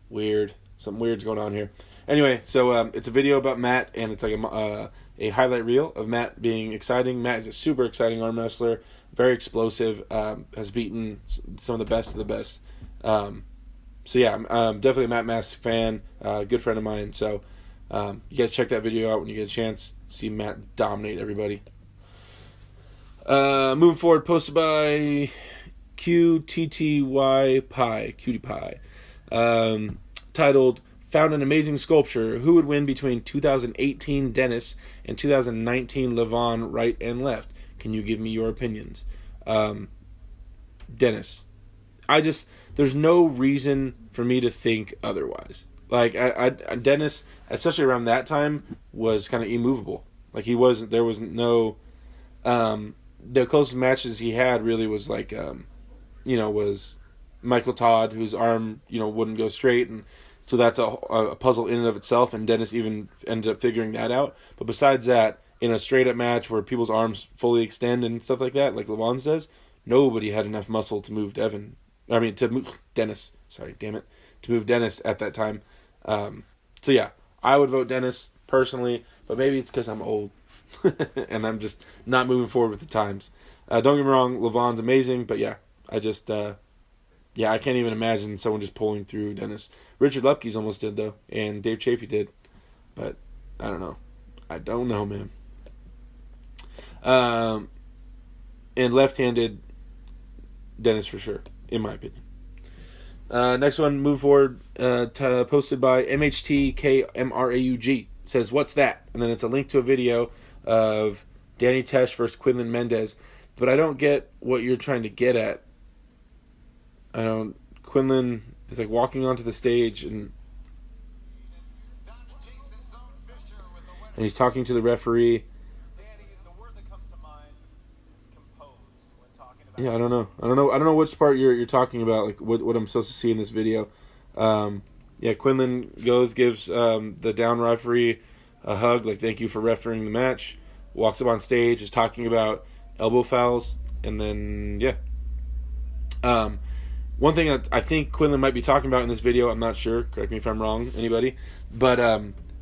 Weird. Something weird's going on here. Anyway, so it's a video about Matt, and it's like a highlight reel of Matt being exciting. Matt is a super exciting arm wrestler, very explosive, has beaten some of the best of the best. So yeah, I'm definitely a Matt Mask fan, good friend of mine. So you guys check that video out when you get a chance. See Matt dominate everybody. Moving forward, posted by QTTY Pie, Cutie Pie. Titled, found an amazing sculpture. Who would win between 2018 Dennis and 2019 Levon right and left? Can you give me your opinions? Dennis. There's no reason for me to think otherwise. Like, Dennis, especially around that time, was kind of immovable. Like, there was no, the closest matches he had really was like, was Michael Todd, whose arm, wouldn't go straight, and so that's a puzzle in and of itself, and Dennis even ended up figuring that out. But besides that, in a straight-up match where people's arms fully extend and stuff like that, like Levon's does, nobody had enough muscle to move Dennis. Sorry, damn it. To move Dennis at that time. So yeah, I would vote Dennis, personally, but maybe it's because I'm old, and I'm just not moving forward with the times. Don't get me wrong, Levon's amazing, but yeah, I can't even imagine someone just pulling through Dennis. Richard Lepke's almost did, though, and Dave Chafee did. But, I don't know. I don't know, man. And left-handed Dennis for sure, in my opinion. Next one, move forward, posted by MHTKMRAUG. Says, what's that? And then it's a link to a video of Danny Tesh versus Quinlan Mendez. But I don't get what you're trying to get at. Quinlan is like walking onto the stage and he's talking to the referee. Yeah, I don't know which part you're talking about, like what I'm supposed to see in this video. Quinlan gives the down referee a hug, like thank you for refereeing the match. Walks up on stage, is talking about elbow fouls, and then one thing that I think Quinlan might be talking about in this video, I'm not sure, correct me if I'm wrong, anybody, but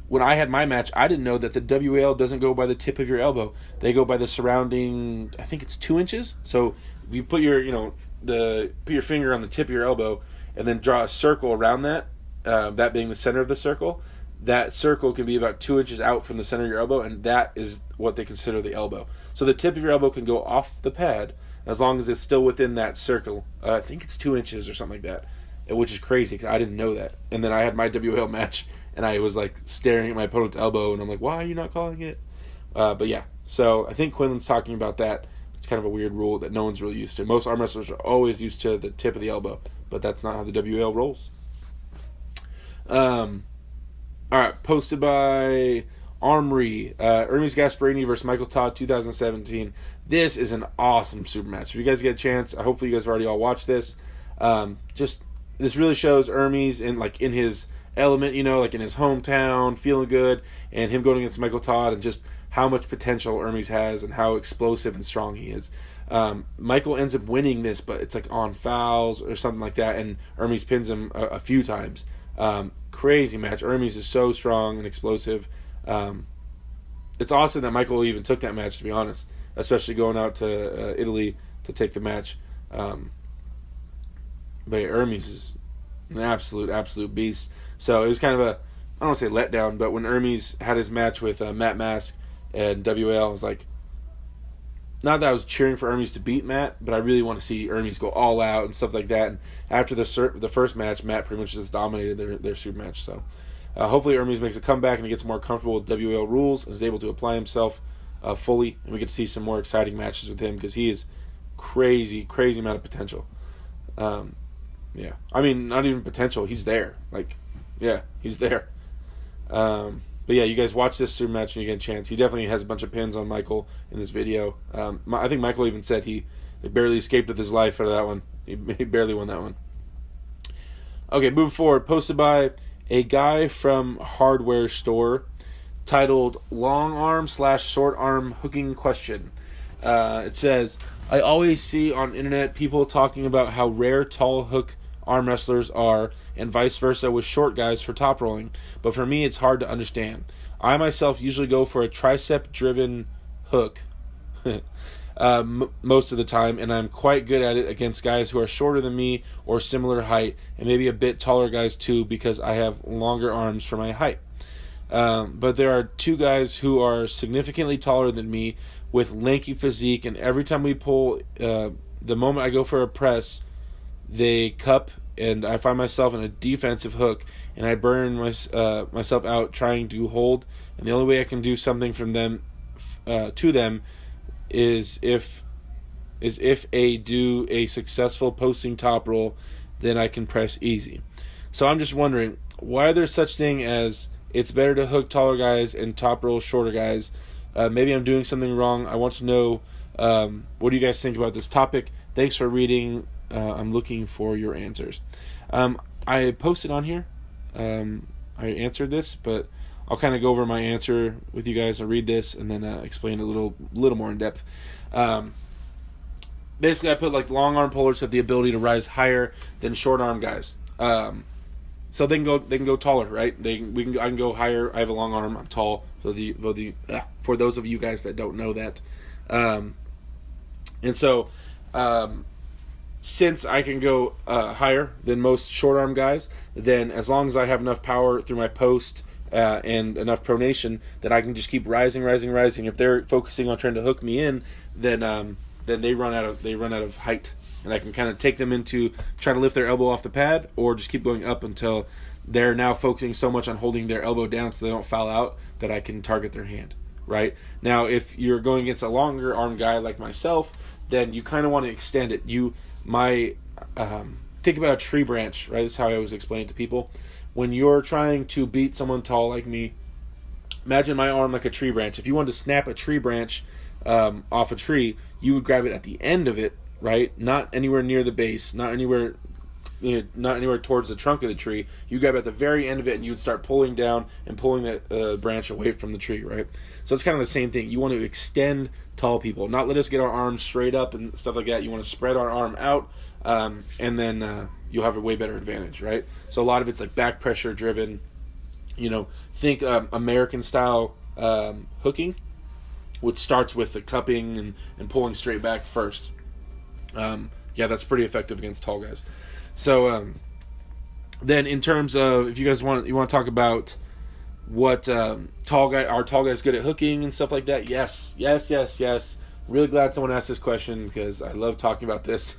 when I had my match, I didn't know that the WAL doesn't go by the tip of your elbow. They go by the surrounding, I think it's 2 inches. So you put your, put your finger on the tip of your elbow and then draw a circle around that, that being the center of the circle. That circle can be about 2 inches out from the center of your elbow, and that is what they consider the elbow. So the tip of your elbow can go off the pad as long as it's still within that circle. I think it's 2 inches or something like that, which is crazy because I didn't know that. And then I had my WL match, and I was like staring at my opponent's elbow, and I'm like, why are you not calling it? But yeah, so I think Quinlan's talking about that. It's kind of a weird rule that no one's really used to. Most arm wrestlers are always used to the tip of the elbow, but that's not how the WL rolls. All right, posted by Armory, Ermes Gasparini versus Michael Todd, 2017. This is an awesome super match. If you guys get a chance, hopefully you guys have already all watched this. This really shows Ermes in his element, like in his hometown, feeling good, and him going against Michael Todd, and just how much potential Ermes has and how explosive and strong he is. Michael ends up winning this, but it's like on fouls or something like that, and Ermes pins him a few times. Crazy match. Ermes is so strong and explosive. It's awesome that Michael even took that match, to be honest, especially going out to Italy to take the match. But Ermes is an absolute beast. So it was kind of I don't want to say letdown, but when Ermes had his match with Matt Mask and WAL, I was like, not that I was cheering for Ermes to beat Matt, but I really want to see Ermes go all out and stuff like that. And after the first match, Matt pretty much just dominated their super match. So hopefully Ermes makes a comeback and he gets more comfortable with WAL rules and is able to apply himself fully, and we get to see some more exciting matches with him, because he is crazy amount of potential. Yeah, I mean, not even potential. He's there. He's there. But yeah, you guys watch this super match when you get a chance. He definitely has a bunch of pins on Michael in this video. I think Michael even said he barely escaped with his life out of that one. He barely won that one. Okay, moving forward. Posted by a guy from hardware store, titled "Long Arm / Short Arm Hooking Question." It says, "I always see on internet people talking about how rare tall hook arm wrestlers are, and vice versa with short guys for top rolling. But for me, it's hard to understand. I myself usually go for a tricep-driven hook most of the time, and I'm quite good at it against guys who are shorter than me or similar height, and maybe a bit taller guys too, because I have longer arms for my height. But there are two guys who are significantly taller than me with lanky physique, and every time we pull, the moment I go for a press, they cup, and I find myself in a defensive hook, and I burn myself out trying to hold, and the only way I can do something from them to them is if they do a successful posting top roll, then I can press easy. So I'm just wondering, why there's such thing as it's better to hook taller guys and top roll shorter guys? Maybe I'm doing something wrong. I want to know, what do you guys think about this topic? Thanks for reading. I'm looking for your answers. I posted on here. I answered this, but I'll kind of go over my answer with you guys. I'll read this and then explain a little more in depth. Basically, I put like long arm pullers have the ability to rise higher than short arm guys. So they can go taller, right? I can go higher. I have a long arm. I'm tall. For those of you guys that don't know that, and so since I can go higher than most short arm guys, then as long as I have enough power through my post and enough pronation, that I can just keep rising. If they're focusing on trying to hook me in, then they run out of height, and I can kind of take them into try to lift their elbow off the pad, or just keep going up until they're now focusing so much on holding their elbow down so they don't foul out that I can target their hand. Right now, if you're going against a longer arm guy like myself, then you kind of want to extend it. Think about a tree branch, right? That's how I always explain it to people. When you're trying to beat someone tall like me, imagine my arm like a tree branch. If you wanted to snap a tree branch off a tree, you would grab it at the end of it, right? Not anywhere near the base, not anywhere towards the trunk of the tree. You grab at the very end of it, and you would start pulling down and pulling that branch away from the tree, right? So it's kind of the same thing. You want to extend tall people, not let us get our arms straight up and stuff like that. You want to spread our arm out, and then you'll have a way better advantage, right? So a lot of it's like back pressure driven. Think American style hooking, which starts with the cupping and pulling straight back first. That's pretty effective against tall guys. So then in terms of, if you guys want to talk about what are tall guys good at hooking and stuff like that? Yes. Really glad someone asked this question, because I love talking about this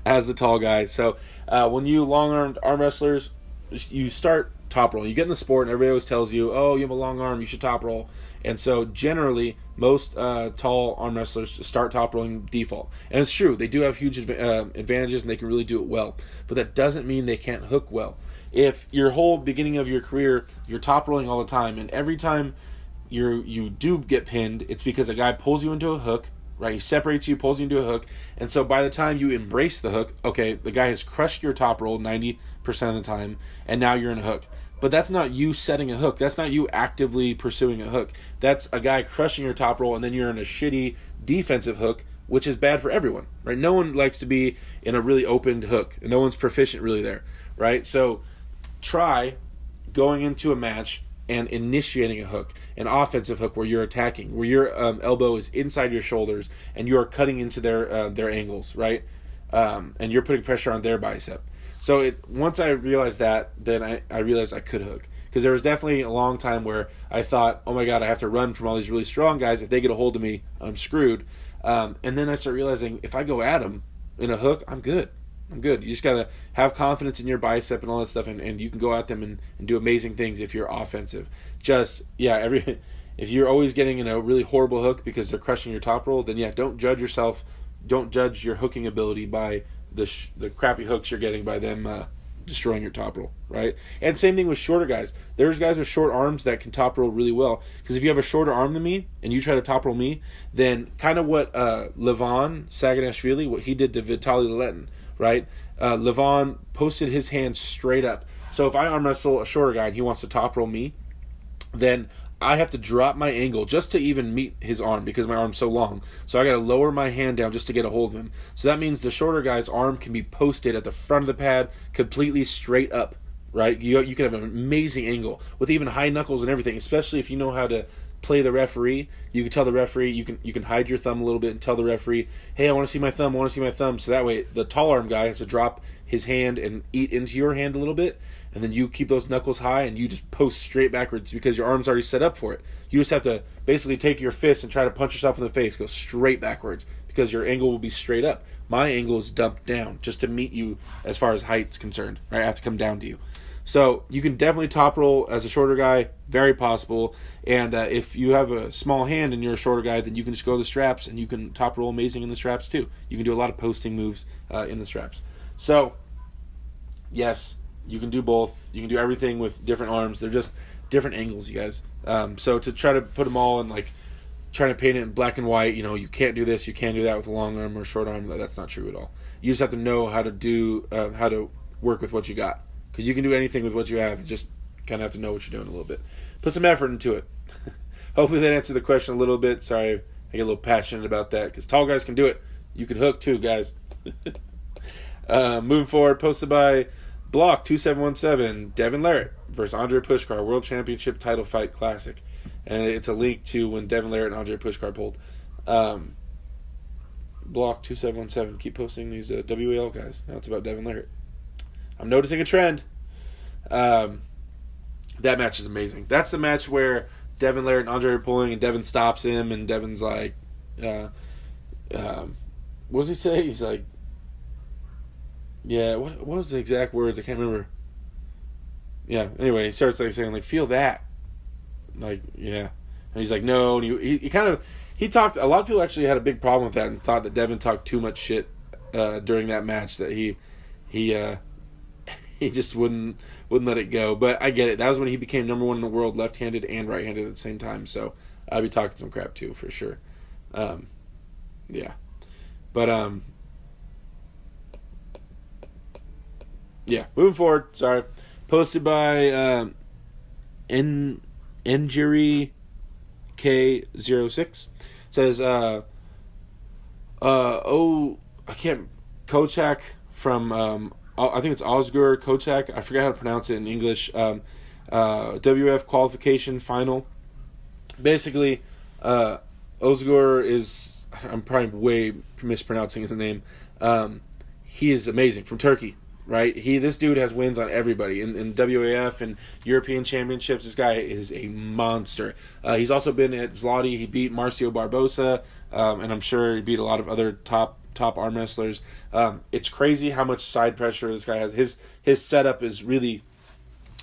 as a tall guy. So when you long-armed arm wrestlers, you start top roll. You get in the sport, and everybody always tells you, oh, you have a long arm, you should top roll. And so generally, most tall arm wrestlers start top rolling default. And it's true, they do have huge advantages, and they can really do it well. But that doesn't mean they can't hook well. If your whole beginning of your career, you're top rolling all the time, and every time you do get pinned, it's because a guy pulls you into a hook, right? He separates you, pulls you into a hook, and so by the time you embrace the hook, okay, the guy has crushed your top roll 90% of the time, and now you're in a hook. But that's not you setting a hook. That's not you actively pursuing a hook. That's a guy crushing your top roll, and then you're in a shitty defensive hook, which is bad for everyone, right? No one likes to be in a really opened hook, and no one's proficient really there, right? So try going into a match and initiating a hook, an offensive hook where you're attacking, where your elbow is inside your shoulders and you are cutting into their angles, right? And you're putting pressure on their bicep. So once I realized that, then I realized I could hook. Because there was definitely a long time where I thought, oh my God, I have to run from all these really strong guys. If they get a hold of me, I'm screwed. And then I start realizing if I go at them in a hook, I'm good. I'm good. You just got to have confidence in your bicep and all that stuff, and you can go at them and do amazing things if you're offensive. If you're always getting in a really horrible hook because they're crushing your top roll, then don't judge yourself. Don't judge your hooking ability by the crappy hooks you're getting by them destroying your top roll, right? And same thing with shorter guys. There's guys with short arms that can top roll really well. Because if you have a shorter arm than me and you try to top roll me, then kind of what Levon Saganashvili, what he did to Vitaly Letin, right? Levon posted his hand straight up. So if I arm wrestle a shorter guy and he wants to top roll me, then I have to drop my angle just to even meet his arm because my arm's so long. So I got to lower my hand down just to get a hold of him. So that means the shorter guy's arm can be posted at the front of the pad completely straight up, right? You can have an amazing angle with even high knuckles and everything, especially if you know how to play the referee. You can tell the referee, you can hide your thumb a little bit and tell the referee, hey, I want to see my thumb, I want to see my thumb. So that way the tall arm guy has to drop his hand and eat into your hand a little bit, and then you keep those knuckles high and you just post straight backwards because your arm's already set up for it. You just have to basically take your fist and try to punch yourself in the face, go straight backwards because your angle will be straight up. My angle is dumped down just to meet you as far as height's concerned, right? I have to come down to you. So you can definitely top roll as a shorter guy, very possible. And if you have a small hand and you're a shorter guy, then you can just go to the straps and you can top roll amazing in the straps too. You can do a lot of posting moves in the straps. So, yes, you can do both. You can do everything with different arms. They're just different angles, you guys. So to try to put them all in, like, trying to paint it in black and white, you can't do this, you can't do that with a long arm or short arm, that's not true at all. You just have to know how to work with what you got. Because you can do anything with what you have. You just kind of have to know what you're doing a little bit. Put some effort into it. Hopefully that answered the question a little bit. Sorry, I get a little passionate about that. Because tall guys can do it. You can hook too, guys. Moving forward, posted by Block 2717, Devin Larratt versus Andre Pushkar, World Championship Title Fight Classic. And it's a link to when Devin Larratt and Andre Pushkar pulled. Block 2717, keep posting these WAL guys. Now it's about Devin Larratt. I'm noticing a trend. That match is amazing. That's the match where Devin Larratt and Andre are pulling, and Devin stops him, and Devin's like, what does he say? He's like, yeah, what was the exact words? I can't remember. Yeah, anyway, he starts like saying, like, feel that. Like, yeah. And he's like, no, and he talked, a lot of people actually had a big problem with that and thought that Devin talked too much shit during that match, that he just wouldn't let it go. But I get it. That was when he became number one in the world, left-handed and right-handed at the same time. So I'd be talking some crap too, for sure. Yeah. But yeah. Moving forward. Sorry. Posted by Injury K06. Says Kochak from I think it's Osgur Kochak. I forgot how to pronounce it in English. WF qualification final. Basically, Osgur is, I'm probably way mispronouncing his name. He is amazing, from Turkey, right? This dude has wins on everybody in WAF and European Championships. This guy is a monster. He's also been at Zloty. He beat Marcio Barbosa, and I'm sure he beat a lot of other top arm wrestlers. It's crazy how much side pressure this guy has. His setup is really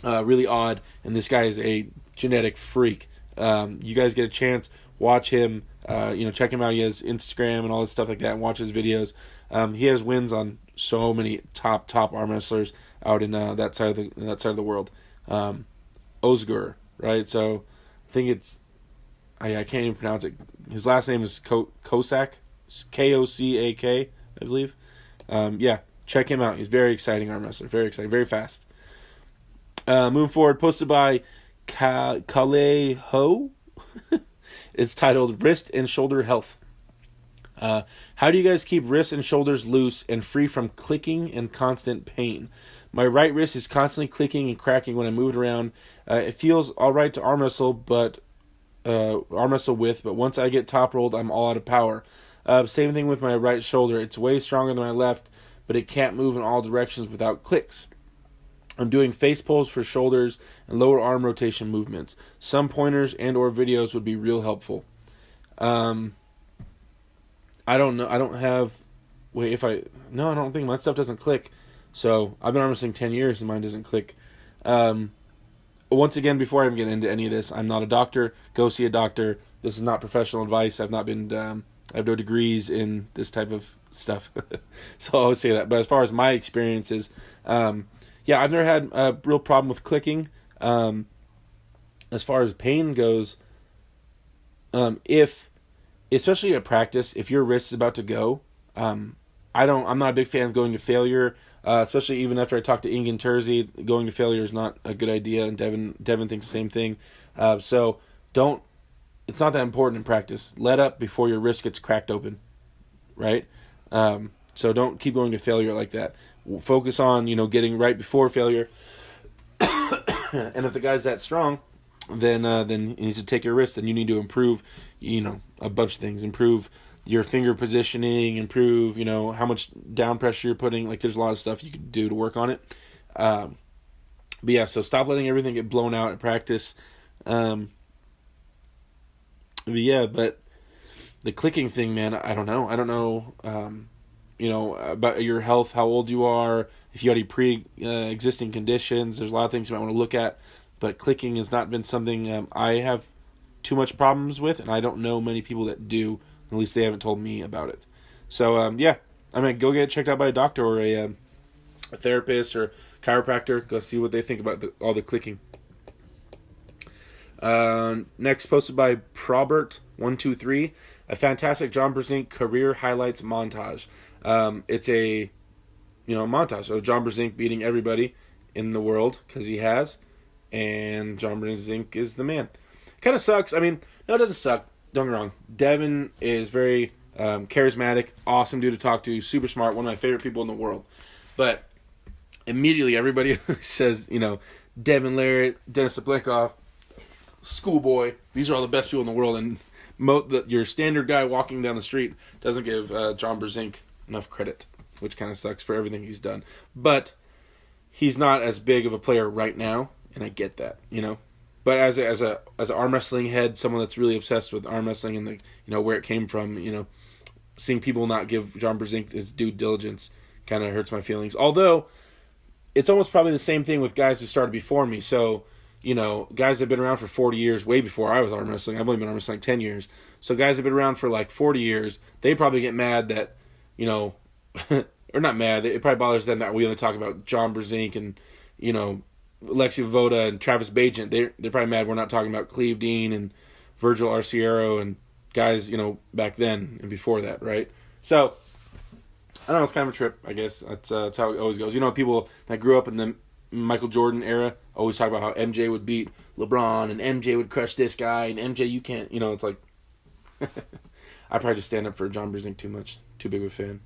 odd, and this guy is a genetic freak. You guys get a chance, watch him. Check him out. He has Instagram and all this stuff like that, and watch his videos. He has wins on so many top arm wrestlers out in that side of the world. Ozgur, right? So I think it's I can't even pronounce it. His last name is Kosak, Kock, I believe. Yeah, check him out. He's very exciting arm wrestler. Very exciting. Very fast. Moving forward, posted by Kale Ho. It's titled Wrist and Shoulder Health. How do you guys keep wrists and shoulders loose and free from clicking and constant pain? My right wrist is constantly clicking and cracking when I move it around. It feels all right to arm wrestle, but once I get top rolled, I'm all out of power. Same thing with my right shoulder. It's way stronger than my left, but it can't move in all directions without clicks. I'm doing face pulls for shoulders and lower arm rotation movements. Some pointers and or videos would be real helpful. I don't know. I don't have... Wait, I don't think my stuff doesn't click. So, I've been arm wrestling 10 years and mine doesn't click. Once again, before I even get into any of this, I'm not a doctor. Go see a doctor. This is not professional advice. I've not been... I have no degrees in this type of stuff. So, I always say that. But as far as my experiences... yeah, I've never had a real problem with clicking. As far as pain goes, especially at practice, if your wrist is about to go, I'm not a big fan of going to failure, especially even after I talked to Ingen Terzi. Going to failure is not a good idea, and Devin thinks the same thing. So it's not that important in practice. Let up before your wrist gets cracked open, right? So don't keep going to failure like that. Focus on, getting right before failure. And if the guy's that strong, then he needs to take your wrist, and you need to improve, a bunch of things. Improve your finger positioning, improve, how much down pressure you're putting. Like, there's a lot of stuff you can do to work on it. But yeah, so stop letting everything get blown out at practice. But the clicking thing, man, I don't know. I don't know, about your health, how old you are, if you had any pre-existing conditions. There's a lot of things you might want to look at, but clicking has not been something I have too much problems with, and I don't know many people that do. At least they haven't told me about it. So, go get it checked out by a doctor or a therapist or chiropractor. Go see what they think about all the clicking. Next, posted by Probert123, a fantastic John Brzenk career highlights montage. It's a montage of John Brzenk beating everybody in the world, because he has, and John Brzenk is the man. Kind of sucks. I mean, no, it doesn't suck. Don't get me wrong. Devin is very charismatic, awesome dude to talk to, super smart, one of my favorite people in the world. But immediately everybody says, Devin Larratt, Dennis Sablenkoff, Schoolboy, these are all the best people in the world, and your standard guy walking down the street doesn't give John Brzenk enough credit, which kind of sucks for everything he's done. But he's not as big of a player right now, and I get that, But as an arm wrestling head, someone that's really obsessed with arm wrestling and where it came from, seeing people not give John Brzenk his due diligence kind of hurts my feelings. Although it's almost probably the same thing with guys who started before me. So guys that have been around for 40 years, way before I was arm wrestling. I've only been arm wrestling 10 years. So guys that have been around for like 40 years, they probably get mad that, or not mad. It probably bothers them that we only talk about John Brzenk and, Alexi Voda and Travis Bajent. They're probably mad we're not talking about Cleve Dean and Virgil Arciero and guys, back then and before that, right? So, I don't know, it's kind of a trip, I guess. That's how it always goes. People that grew up in the Michael Jordan era always talk about how MJ would beat LeBron and MJ would crush this guy and MJ, you can't, it's like, I probably just stand up for John Brzenk too much. Too big of a fan.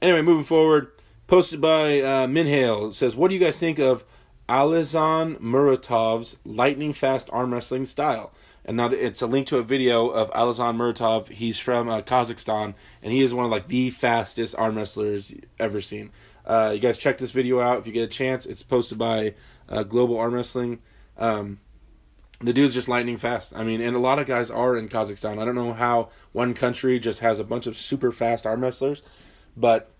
Anyway, moving forward, posted by Minhale. It says, what do you guys think of Alizan Muratov's lightning fast arm wrestling style? And now it's a link to a video of Alizan Muratov. He's from Kazakhstan, and he is one of the fastest arm wrestlers ever seen. You guys check this video out if you get a chance. It's posted by Global Arm Wrestling. The dude's just lightning fast. I mean, and a lot of guys are in Kazakhstan. I don't know how one country just has a bunch of super fast arm wrestlers, but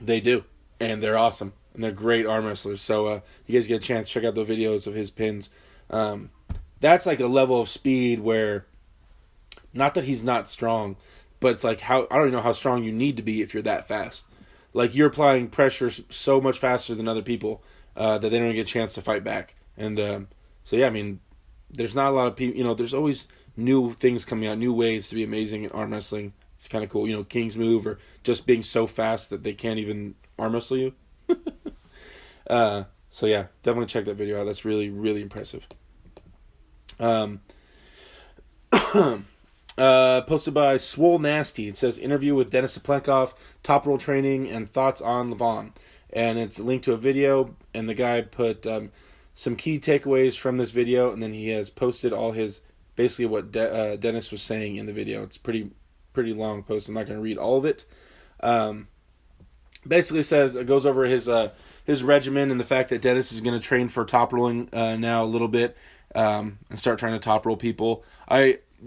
they do, and they're awesome. And they're great arm wrestlers. So you guys get a chance, check out the videos of his pins. That's like a level of speed where, not that he's not strong, but it's like I don't even know how strong you need to be if you're that fast. Like, you're applying pressure so much faster than other people that they don't get a chance to fight back. And so, yeah, I mean, there's not a lot of people, there's always new things coming out, new ways to be amazing in arm wrestling. It's kind of cool, you know, King's move or just being so fast that they can't even arm wrestle you. So yeah, definitely check that video out. That's really, really impressive. Posted by Swole Nasty. It says interview with Denis Saplenkov, top roll training, and thoughts on Levon. And it's a link to a video, and the guy put some key takeaways from this video, and then he has posted all his, basically what Dennis was saying in the video. It's pretty long post. I'm not going to read all of it. Basically says, it goes over his regimen and the fact that Dennis is going to train for top rolling now a little bit, and start trying to top roll people.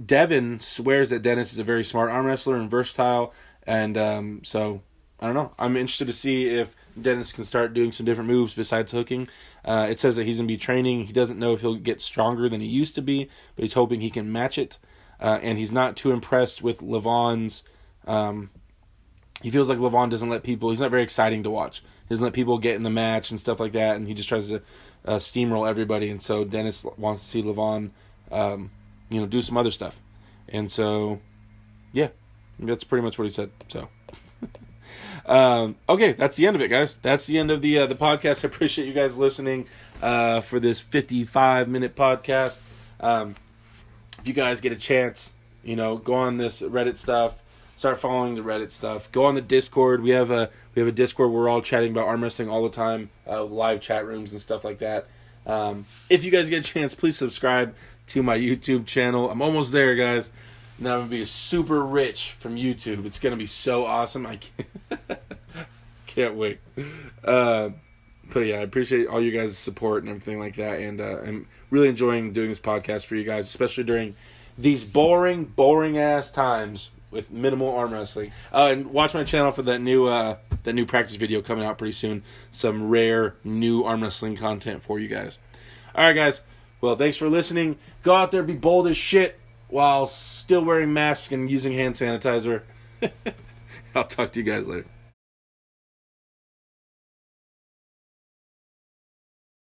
Devin swears that Dennis is a very smart arm wrestler and versatile, and so I don't know. I'm interested to see if Dennis can start doing some different moves besides hooking. It says that he's going to be training. He doesn't know if he'll get stronger than he used to be, but he's hoping he can match it. And he's not too impressed with Levon's. He feels like Levon doesn't let people. He's not very exciting to watch. He doesn't let people get in the match and stuff like that, and he just tries to steamroll everybody. And so Dennis wants to see Levon, do some other stuff. And so, yeah, that's pretty much what he said. So. Okay, that's the end of it, guys. That's the end of the podcast. I appreciate you guys listening for this 55-minute podcast. If you guys get a chance, go on this Reddit stuff. Start following the Reddit stuff. Go on the Discord. We have a Discord where we're all chatting about arm wrestling all the time, live chat rooms and stuff like that. If you guys get a chance, please subscribe to my YouTube channel. I'm almost there, guys. Now I'm going to be super rich from YouTube. It's going to be so awesome. I can't wait. But yeah, I appreciate all you guys' support and everything like that. And I'm really enjoying doing this podcast for you guys, especially during these boring ass times with minimal arm wrestling. And watch my channel for that new practice video coming out pretty soon. Some rare new arm wrestling content for you guys. All right, guys. Well, thanks for listening. Go out there, be bold as shit, while still wearing masks and using hand sanitizer. I'll talk to you guys later.